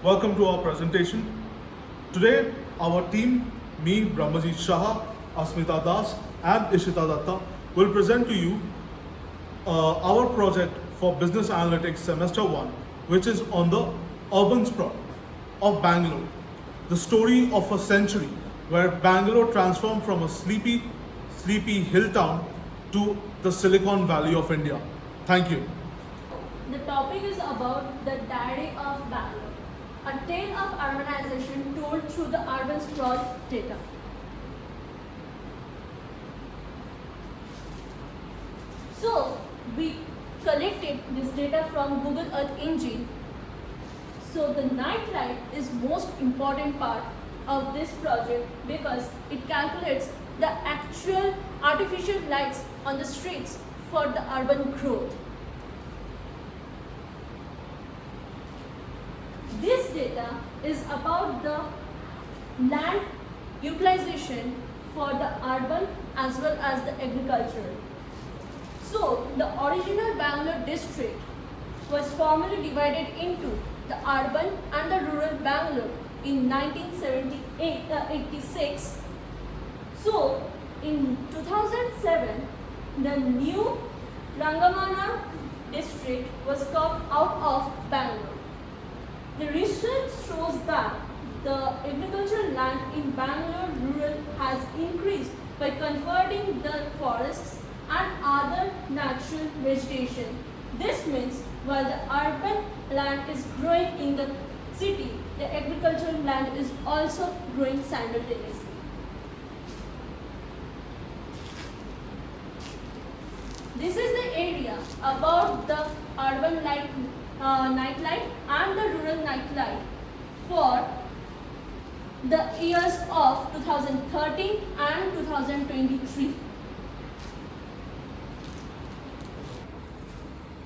Welcome to our presentation. Today, our team, me, Brahmajit Saha, Asmita and Ishita Datta, will present to you our project for Business Analytics Semester 1, which is on the Urban Sprawl of Bangalore, the story of a century where Bangalore transformed from a sleepy hill town to the Silicon Valley of India. Thank you. The topic is about the Dairy of Bangalore, a tale of urbanization told through the Urban Sprawl Data. So, we collected this data from Google Earth Engine. So, the night light is most important part of this project because it calculates the actual artificial lights on the streets for the urban growth. This data is about the land utilization for the urban as well as the agricultural. So, the original Bangalore district was formally divided into the urban and the rural Bangalore in 1986. So, in 2007, the new Rangamana district was carved out of Bangalore. The research shows that the agricultural land in Bangalore rural has increased by converting the forests and other natural vegetation. This means while the urban land is growing in the city, the agricultural land is also growing simultaneously. This is the area about the urban night light and the rural night light for the years of 2013 and 2023.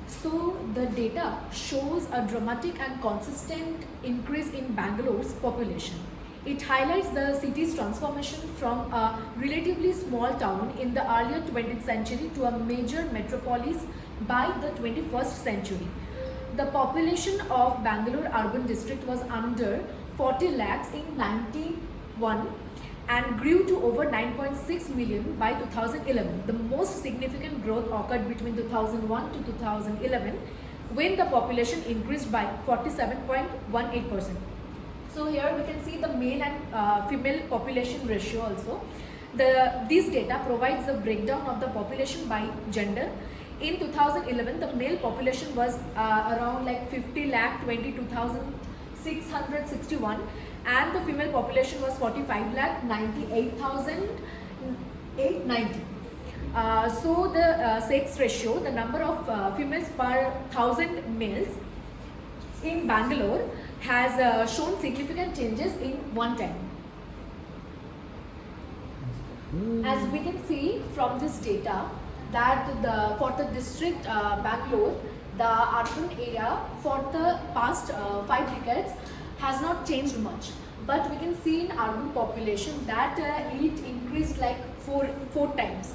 So the data shows a dramatic and consistent increase in Bangalore's population. It highlights the city's transformation from a relatively small town in the earlier 20th century to a major metropolis by the 21st century. The population of Bangalore urban district was under 40 lakhs in 91 and grew to over 9.6 million by 2011. The most significant growth occurred between 2001 to 2011 when the population increased by 47.18%. So here we can see the male and female population ratio also. This data provides a breakdown of the population by gender. In 2011, the male population was around like 50 lakh 22,661 and the female population was 45 lakh 98,890. So the sex ratio, the number of females per 1,000 males in Bangalore has shown significant changes in one time. As we can see from this data that for the district Bangalore, the urban area for the past 5 decades has not changed much. But we can see in urban population that it increased like four times.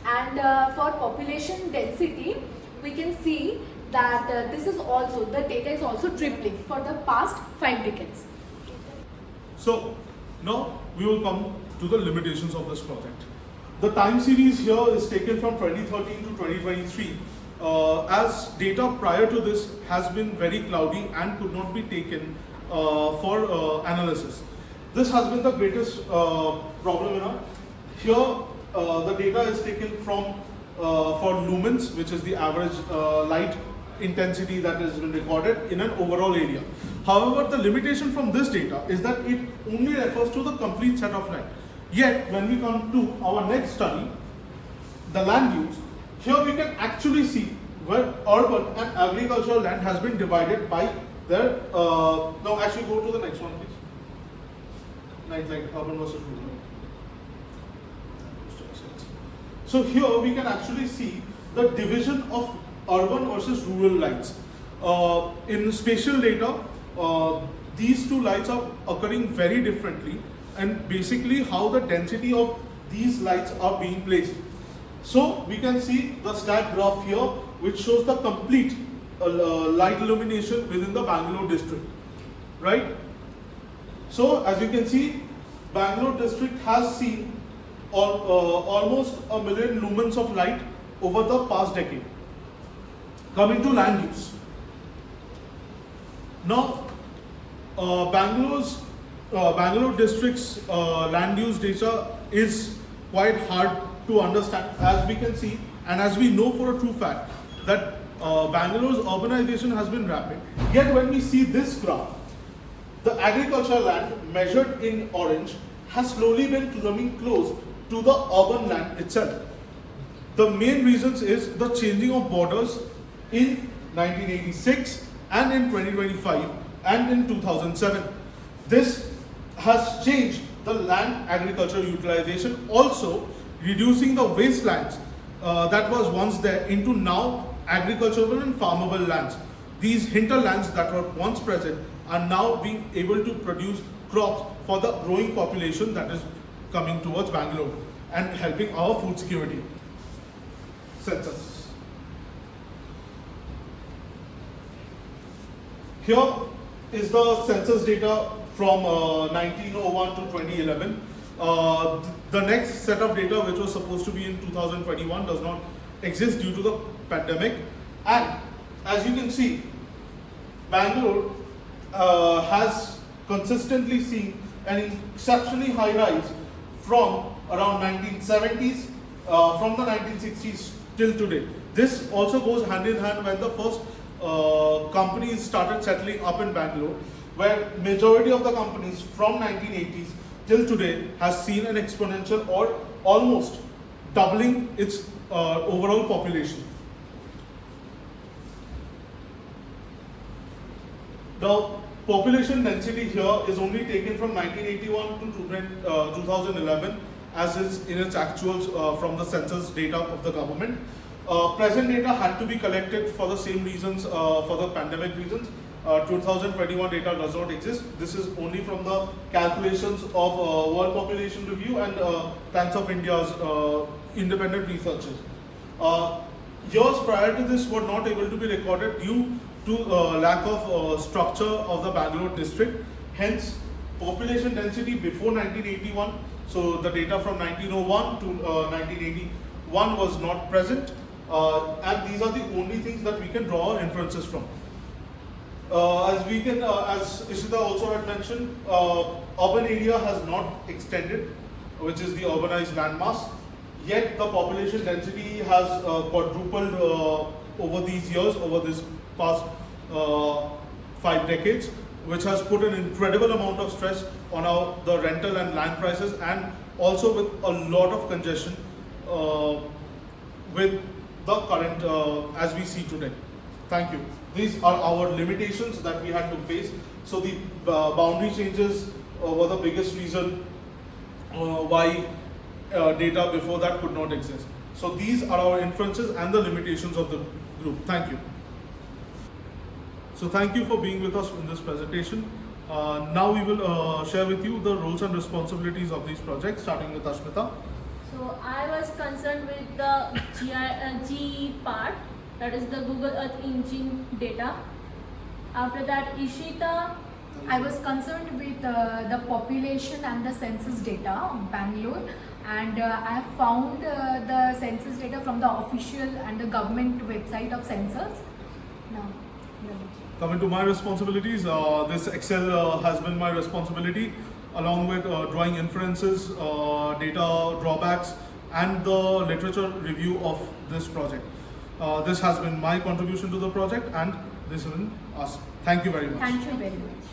And for population density, we can see that this is also, the data is also tripling for the past 5 decades. So now we will come to the limitations of this project. The time series here is taken from 2013 to 2023 as data prior to this has been very cloudy and could not be taken for analysis. This has been the greatest problem in our. Here the data is taken from for lumens, which is the average light intensity that has been recorded in an overall area. However, the limitation from this data is that it only refers to the complete set of light. Yet, when we come to our next study, the land use, here we can actually see where urban and agricultural land has been divided by their, now actually go to the next one please. Night light, urban versus rural. So here we can actually see the division of urban versus rural lights. In spatial data, these two lights are occurring very differently, and basically how the density of these lights are being placed. So we can see the stack graph here, which shows the complete light illumination within the Bangalore district. right? So as you can see, Bangalore district has seen almost a million lumens of light over the past decade. Coming to land use. Now, Bangalore district's land use data is quite hard to understand, as we can see, and as we know for a true fact that Bangalore's urbanization has been rapid. Yet when we see this graph, the agricultural land measured in orange has slowly been coming close to the urban land itself. The main reasons is the changing of borders in 1986 and in 2025 and in 2007. This has changed the land agricultural utilization, also reducing the wastelands that was once there into now agricultural and farmable lands. These hinterlands that were once present are now being able to produce crops for the growing population that is coming towards Bangalore and helping our food security. Census. Here is the census data from 1901 to 2011. The next set of data, which was supposed to be in 2021, does not exist due to the pandemic. And as you can see, Bangalore has consistently seen an exceptionally high rise from around 1970s, from the 1960s till today. This also goes hand in hand when the first companies started settling up in Bangalore, where majority of the companies from 1980s till today has seen an exponential or almost doubling its overall population. The population density here is only taken from 1981 to 2011 as is in its actuals from the census data of the government. Present data had to be collected for the same reasons, for the pandemic reasons. 2021 data does not exist. This is only from the calculations of World Population Review and Times of India's independent researchers. Years prior to this were not able to be recorded due to lack of structure of the Bangalore district. Hence, population density before 1981, so the data from 1901 to 1981 was not present, and these are the only things that we can draw our inferences from. As Ishita also had mentioned, urban area has not extended, which is the urbanized landmass. Yet the population density has quadrupled over these years, over this past 5 decades, which has put an incredible amount of stress on the rental and land prices, and also with a lot of congestion with the current as we see today. Thank you. These are our limitations that we had to face. So the boundary changes were the biggest reason why data before that could not exist. So these are our inferences and the limitations of the group. Thank you. So thank you for being with us in this presentation. Now we will share with you the roles and responsibilities of these projects, starting with Asmita. So I was concerned with the GE part, that is the Google Earth Engine data. After that, Ishita. I was concerned with the population and the census data of Bangalore, and I have found the census data from the official and the government website of census. Now, Coming to my responsibilities, this Excel has been my responsibility, along with drawing inferences, data drawbacks, and the literature review of this project. This has been my contribution to the project, and this has been us. Thank you very much. thank you very much.